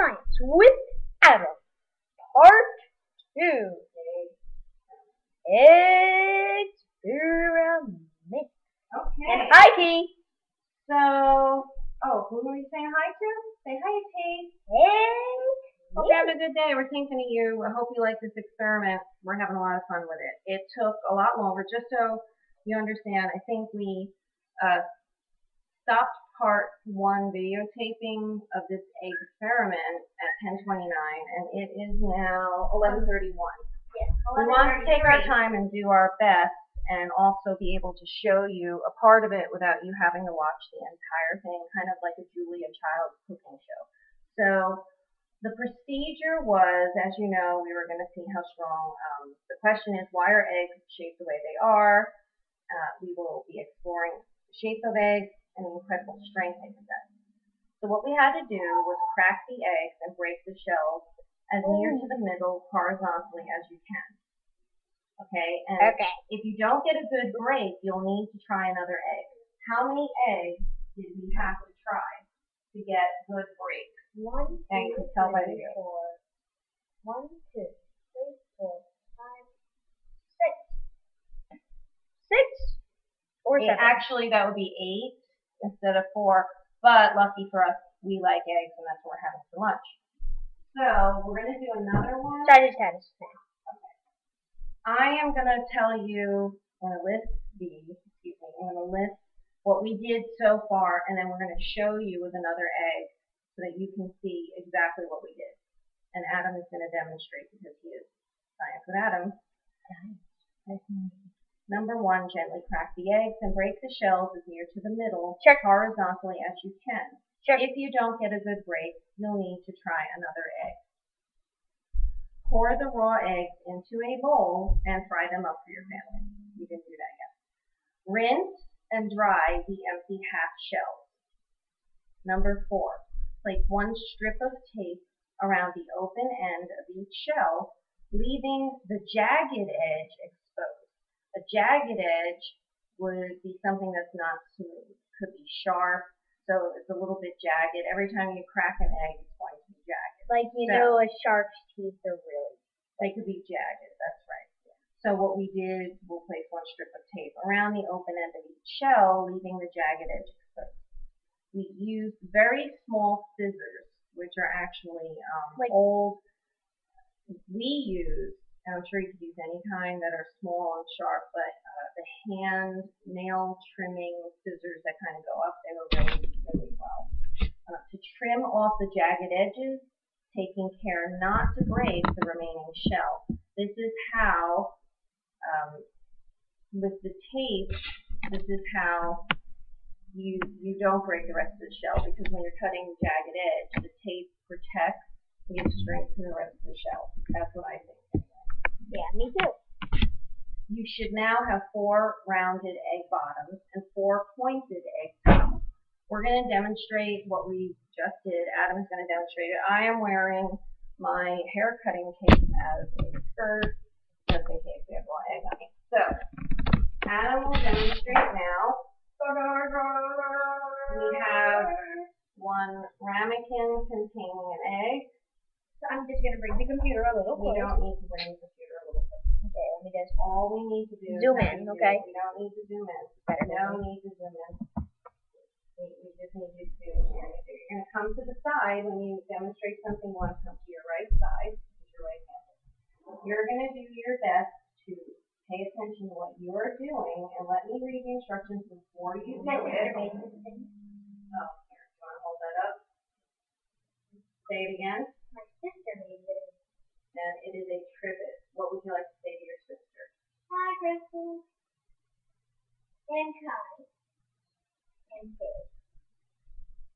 Science with Adam, Part 2. Experiment. Okay. And hi, T. So, who are you saying hi to? Say hi, T. Hey. Hope you're having a good day. We're thinking of you. I hope you like this experiment. We're having a lot of fun with it. It took a lot longer. Just so you understand, I think we stopped part 1 videotaping of this experiment at 10:29, and it is now 11:31. Yes, We want to take our time and do our best, and also be able to show you a part of it without you having to watch the entire thing, kind of like a Julia Child's cooking show. So the procedure was, as you know, we were going to see how strong. The question is, why are eggs shaped the way they are? We will be exploring the shape of eggs and the incredible strength they possess. So what we had to do was crack the eggs and break the shells as near to the middle horizontally as you can. Okay? And if you don't get a good break, you'll need to try another egg. How many eggs did we have to try to get good breaks? 1, 2, And you can tell by the 4. 1, 2, 3, 4, 5, 6. 6 or 7. Actually, that would be 8 instead of 4. But lucky for us, we like eggs, and that's what we're having for lunch. So we're going to do another one. Status. Okay. I am going to tell you, I'm going to list I'm going to list what we did so far, and then we're going to show you with another egg so that you can see exactly what we did. And Adam is going to demonstrate because he is Science with Adam. Number 1, gently crack the eggs and break the shells as near to the middle, horizontally as you can. If you don't get a good break, you'll need to try another egg. Pour the raw eggs into a bowl and fry them up for your family. You didn't do that yet. Rinse and dry the empty half shells. Number 4, place 1 strip of tape around the open end of each shell, leaving the jagged edge exposed. A jagged edge would be something that's not smooth. Could be sharp, so it's a little bit jagged. Every time you crack an egg, it's going to be jagged. Like, know, a shark's teeth are really... They could be jagged, that's right. So what we did, we'll place 1 strip of tape around the open end of each shell, leaving the jagged edge exposed. We used very small scissors, which are actually old. We use, and I'm sure you could use any kind that are small and sharp, but the hand nail trimming scissors that kind of go up, they were really well. To trim off the jagged edges, taking care not to break the remaining shell. This is how, with the tape, this is how you don't break the rest of the shell, because when you're cutting the jagged edge, the tape protects and gives strength to the rest of the shell. That's what I think. Yeah, me too. You should now have 4 rounded egg bottoms and 4 pointed egg tops. We're going to demonstrate what we just did. Adam is going to demonstrate it. I am wearing my hair cutting cape as a skirt, just in case we have raw egg on it. So, Adam will demonstrate now. We have 1 ramekin containing an egg. So I'm just going to bring the computer a little closer. We don't need to bring the computer a little closer. Okay, let me just... All we need to do is zoom in, okay? We don't need to zoom in. No need to zoom in. We just need you to, you're going to come to the side when you demonstrate something. You want to come to your right side, which is your right hand. You're going to do your best to pay attention to what you're doing, and let me read the instructions before you do it. Oh, here, do you want to hold that up? Say it again. My sister made it. And it is a trivet. What would you like to say to your sister? Hi, Crystal. And Kai. And Dave.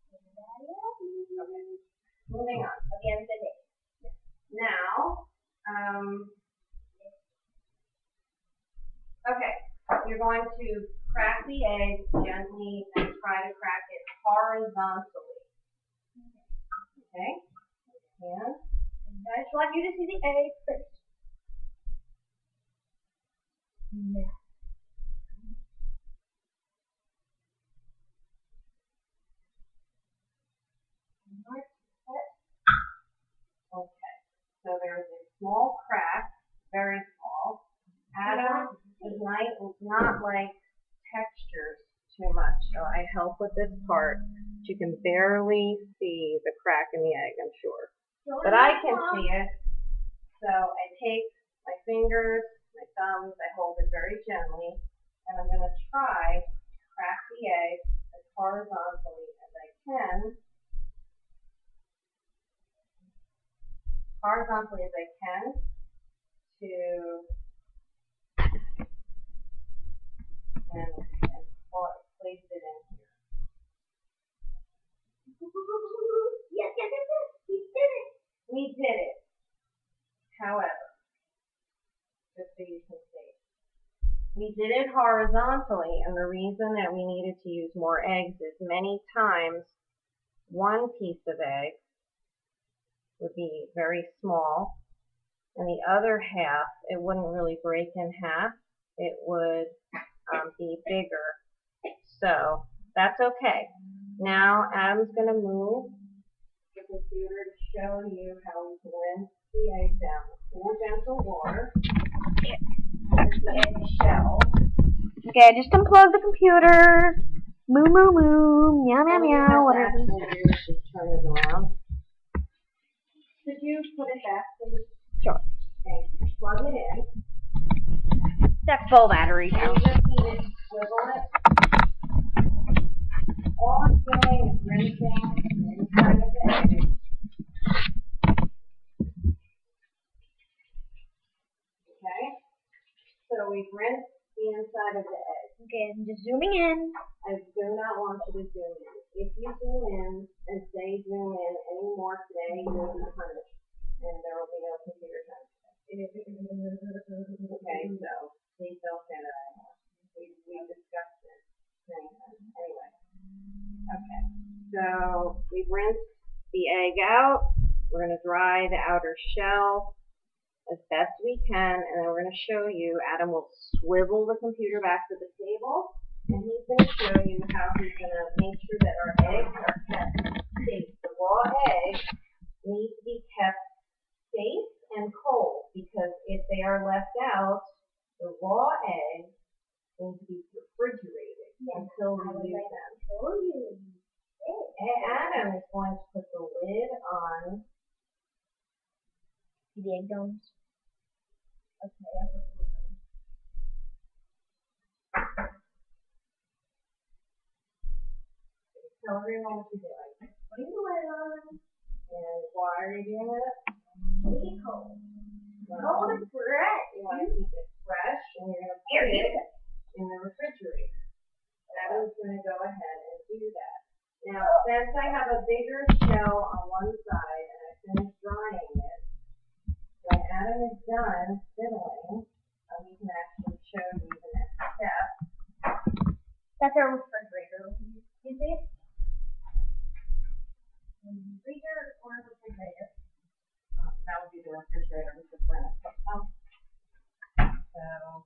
And I love you. Okay. Moving on. Again today. Now, okay, you're going to crack the egg gently and try to crack it horizontally. Okay? And I just want you to see the egg first. No. help with this part. You can barely see the crack in the egg, I'm sure. But I can see it. So I take my fingers, my thumbs, I hold it very gently, and I'm going to try to crack the egg as horizontally as I can. Horizontally as I can to and place it in here. Yes, yes, yes, yes, we did it. We did it. However, just so you can see, we did it horizontally, and the reason that we needed to use more eggs is many times one piece of egg would be very small, and the other half, it wouldn't really break in half. It would be bigger. So that's okay. Now Adam's going to move the computer to show you how we can rinse the egg down with cool, gentle water. Here's the egg shell. Okay, I just unplugged the computer. Moo, moo, moo. Meow, meow, meow. Whatever. Just turn it around. Could you put it back, please? Sure. Okay. Plug it in. That's full battery And now. you just need to swivel it. All I'm doing is rinsing the inside of the egg. Okay? So we've rinsed the inside of the egg. Okay, I'm just zooming in. I do not want you to zoom in. If you zoom in and say zoom in any more today, you will be punished. And there will be no computer time today. Okay, so please don't say that anymore. We discussed it many times. Anyway. Okay. So we've rinsed the egg out. We're going to dry the outer shell as best we can, and then we're going to show you, Adam will swivel the computer back to the table, and he's going to show you how he's going to make sure that our eggs are kept safe. The raw eggs need to be kept safe and cold, because if they are left out, the raw eggs need to be refrigerated until we use them. And Adam is going to put the lid on The egg domes. Okay. Tell everyone what you're doing. Putting the lid on. And why are you doing it? Make it cold. Cold and fresh. You want to keep it fresh, and you're going to put it in the refrigerator. Adam's going to go ahead and do that. Now, since I have a bigger shell on one side and I finished drying it, when Adam is done fiddling, we can actually show you the next step. That's our refrigerator. Is it? Freezer or refrigerator? That would be the refrigerator because we're going to put some. So,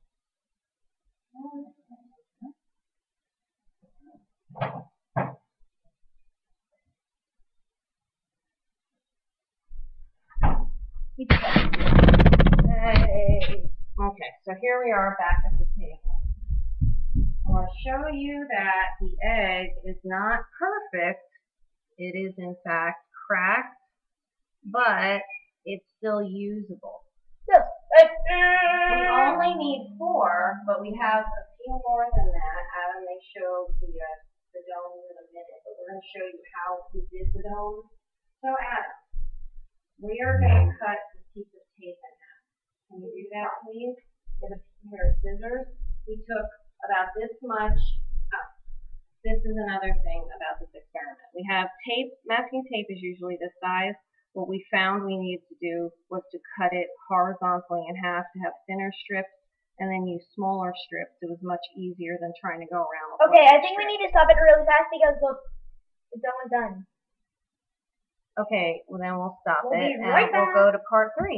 okay, so here we are back at the table. I want to show you that the egg is not perfect. It is in fact cracked, but it's still usable. Yes. We only need 4, but we have a few more than that. Adam may show the domes in a minute, but we're going to show you how we did the domes. So Adam, we are going to cut a piece of tape in half. Can you do that, please? Get a pair of scissors. We took about this much. Oh, this is another thing about this experiment. We have tape. Masking tape is usually this size. What we found we needed to do was to cut it horizontally in half to have thinner strips, and then use smaller strips. It was much easier than trying to go around with Okay, I think we need to stop it really fast because look, it's almost done. Okay, well then we'll stop We'll it be right and we'll back. go to part 3.